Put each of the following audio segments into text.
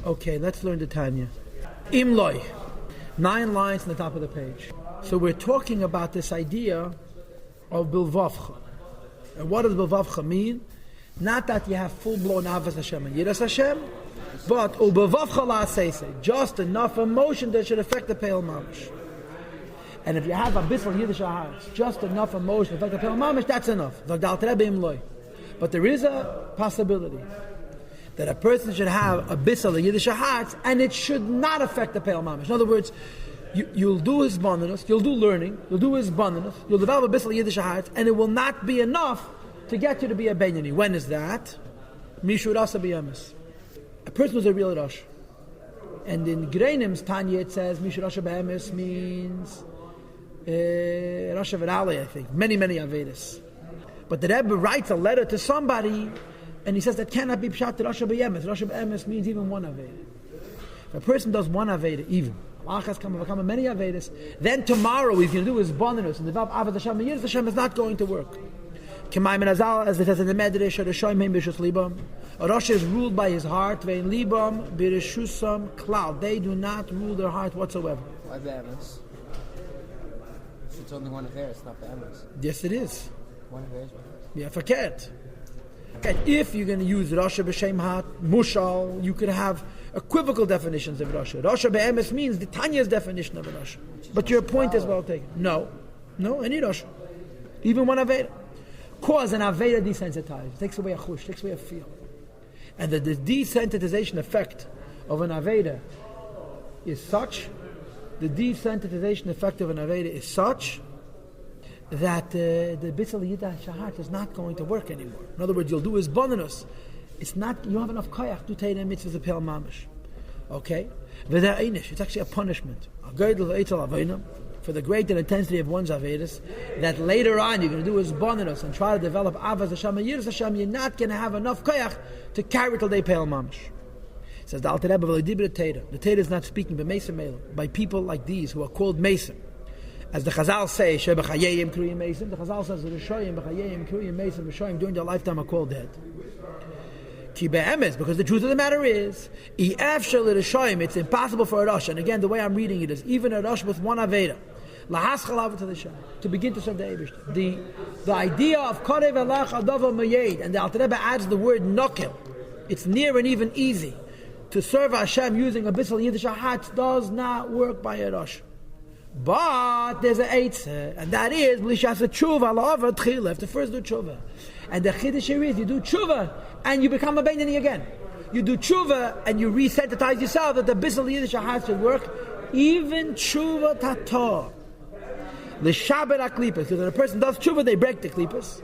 Okay, let's learn the Tanya. Imloi. 9 lines on the top of the page. So we're talking about this idea of Bilvavcha. And what does Bilvavcha mean? Not that you have full-blown Avas Hashem and Yiras Hashem, but Ubavavcha la'aseise, just enough emotion that should affect the Pale Mamish. And if you have a bissel Yiddish hearts, just enough emotion to affect the Pale Mamish, that's enough. But there is a possibility that a person should have a bissel Yiddish hearts, and it should not affect the Pale Mamish. In other words, you'll do his bandinus, you'll do learning, you'll do his bandinus, you'll develop a bissel Yiddish hearts, and it will not be enough to get you to be a Benyani. When is that? Mishurasa biyamis. A person who's a real Rosh. And in Greinim's Tanya it says Mishurasa biyamis means Rosh Virale, I think. Many Avedas. But the Rebbe writes a letter to somebody and he says that cannot be Pshat to Rosh Be'emes. Rosh Be'emes means even one Aveda. If a person does one Aveda, even, Achas come many Avedas, then tomorrow he's going to do his bonus and develop Avad Hashem, and Yiras Hashem is not going to work. As it says in the Medrash, a Rosh is ruled by his heart, vein libam birishusam klal. They do not rule their heart whatsoever. Why Be'emes? It's only one Aveda, it's not Be'emes. Yes, it is. One Aveda. Yeah, forget. If you're going to use Rosh b'shem hat, mushal, you could have equivocal definitions of Rosh. Rosh be'emes means the Tanya's definition of a Rosh. But your point is well taken. No, any Rosh. Even one Aveda. Cause an Aveda desensitized. It takes away a chush, takes away a feel. And the desensitization effect of an Aveda is such, the desensitization effect of an Aveda is such that the Bitzel Yiddish heart is not going to work anymore. In other words, you'll do his bonus. It's not, you don't have enough koyach to take the mitzvahs of Pel Mamish. Okay? It's actually a punishment. For the greater intensity of one's Avedis, that later on you're going to do his bonus and try to develop Avaz Hashem and Yiras Hashem, you're not going to have enough koyach to carry till they Pel Mamish. It says the Alter Rebbe, the Teira is not speaking by people like these who are called Mason. As the Chazal say, Shebechayim Kriyim Mesim, the Chazal says the Rishoyim Bechayim Kriyim Mesim Rishoyim during their lifetime are called dead. Ki be'emes, because the truth of the matter is, it's impossible for a Rosh, and again the way I'm reading it is even a Rosh with one Aveda, to begin to serve the Eibush. The idea of Karev Elach Adava Mayed, and the Alter Rebbe adds the word Nokel. It's near and even easy to serve Hashem using a Bissel Yiddish Hat does not work by a Rosh. But there's an eitzah, and that is Lishas Tshuva La'ava Tchila. Have to first do Tshuva, and the Chiddush is you do Tshuva and you become a Beinani again. You do Tshuva and you resensitize yourself that the Bissel Yiddish Hat should work. Even Tshuva Tator L'Shaber HaKlipas, because when a person does Tshuva, they break the Klipas.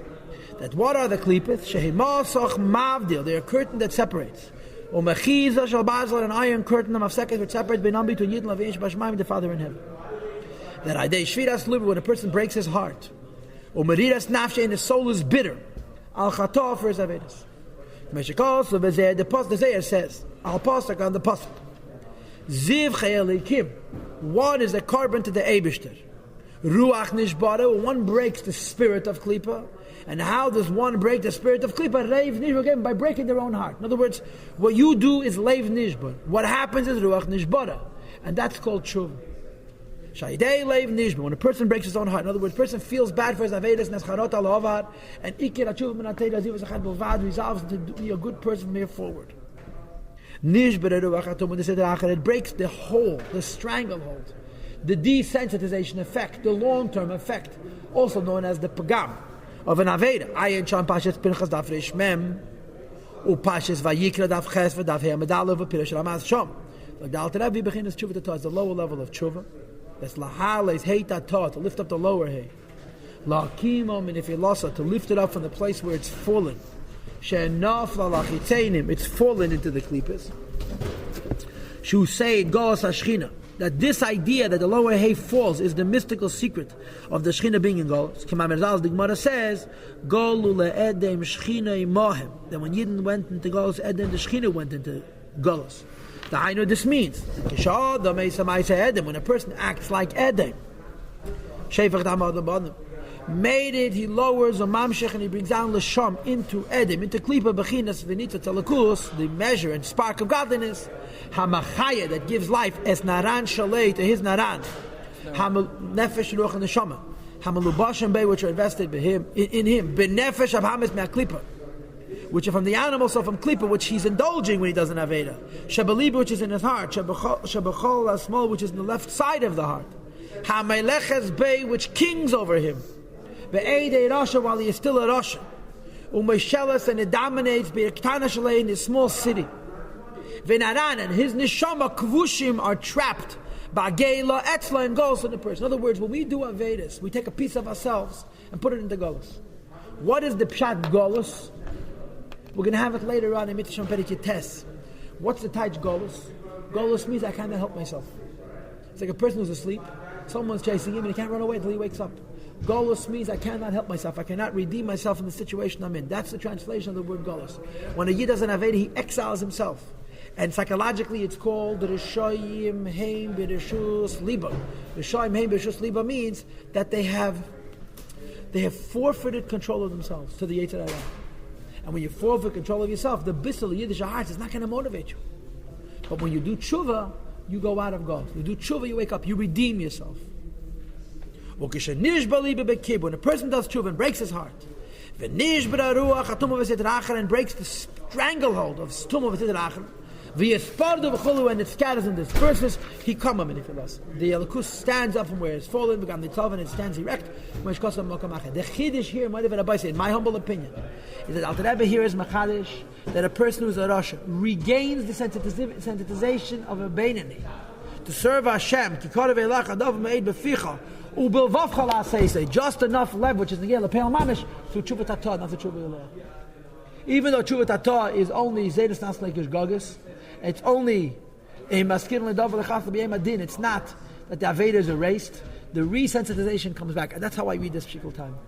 That what are the Klipas? Shehimasach Mavdil. They're a curtain that separates. U'Mechiza Shal Basel, an iron curtain of seconds which separates between Yidden Lavish Bashmaim, the Father in heaven. That Adei Shviras Lubi, when a person breaks his heart, or Meriras Nafshe, and his soul is bitter, Al Chatov for his Avedis. Meshikos, the Zayah says, Al Pasuk on the Pasuk, Ziv Chayelikim, one is a carbon to the Eibishter. Ruach Nishbara, one breaks the spirit of Klippa. And how does one break the spirit of Klippa? Reiv Nishbar, again, by breaking their own heart. In other words, what you do is Leiv Nishbar. What happens is Ruach Nishbara. And that's called Tshuva. When a person breaks his own heart, in other words, a person feels bad for his Avedas, Nescharot al-Ovar, and Ikir HaTshuva min HaTeira Aziv Zachad Bilvad, resolves to be a good person from here forward. When they say it breaks the hole, the stranglehold, the desensitization effect, the long-term effect, also known as the Pagam of an Aveda. Ayin Sham Pashas Pinchas Daf Reish Mem, Upashas Vayikra Daf Ches V'Daf Hei Medalev V'Pirish Ramaz Shom. Like the Alter Rebbe begins Tshuva to the lower level of Tshuva. That's lahales heita ta, to lift up the lower hay. La'akimom, and if you lost it, to lift it up from the place where it's fallen. She'enaf la'lachiteinim, it's fallen into the klipas. Shu say Gos Hashchina, that this idea that the lower hay falls is the mystical secret of the Shechina being in Golos. K'ma'merzal, the Gemara says, Golu le'edem Shechina imahem. That when Yidden went into Golos, Edem, the Shechina went into Golos. I know this means when a person acts like Edem, made it, he lowers a mamshech and he brings down l'sham into edim, into klipa bechinas v'nita telekus, the measure and spark of godliness. Hamachaya, that gives life, es naran shalei, to his naran. Hamel nefesh ruach and neshama. Hamelubashim bei, which are invested in him. Benefesh abhamis me'aklipa, which are from the animal, so from klipa, which he's indulging when he doesn't have Veda. Shebaliba, which is in his heart. Shebechol asmol, which is in the left side of the heart. Hameleches bei, which kings over him. Be'edei Rasha, while he is still a Rasha. Umeshelas, and it dominates Be'ektana Shalei, in his small city. Ve'naran, and his neshama kvushim are trapped. Ba'geila etzla, and goes in the person. In other words, when we do Avedas, we take a piece of ourselves and put it into Golus. What is the Pshat Golus? We're going to have it later on in Mitzvah Perikit Tes. What's the Taich Golus? Golus means I cannot help myself. It's like a person who's asleep. Someone's chasing him and he can't run away until he wakes up. Golus means I cannot help myself. I cannot redeem myself in the situation I'm in. That's the translation of the word Golus. When a Yid doesn't have Veda, he exiles himself. And psychologically it's called Rishoyim Heim B'Rishus Liba. Rishoyim Heim B'Rishus Liba means that they have forfeited control of themselves to the Yetzer Hara. And when you forfeit control of yourself, the Bissel, the Yiddish heart, is not going to motivate you. But when you do tshuva, you go out of God. You do tshuva, you wake up, you redeem yourself. When a person does tshuva and breaks his heart, and breaks the stranglehold of tumah v'tid and it scatters and disperses, he come him in us. The Elikus stands up from where it's fallen, and it stands erect. The Chiddush here, in my humble opinion, is that Alter Rebbe here is Machadish, that a person who's a Rasha regains the sensitization of a Beinani to serve Hashem, just enough lev, which is the Lepel Mamish, through Tshuva Tatah, not the Tshuva Yoleh. Even though Tshuva Tatah is only Zedus Nas Leikish Gogus, it's only a Maskin Ledav Lechaf L'B'Yem Adin, it's not that the Aveda is erased, the resensitization comes back. And that's how I read this particular time.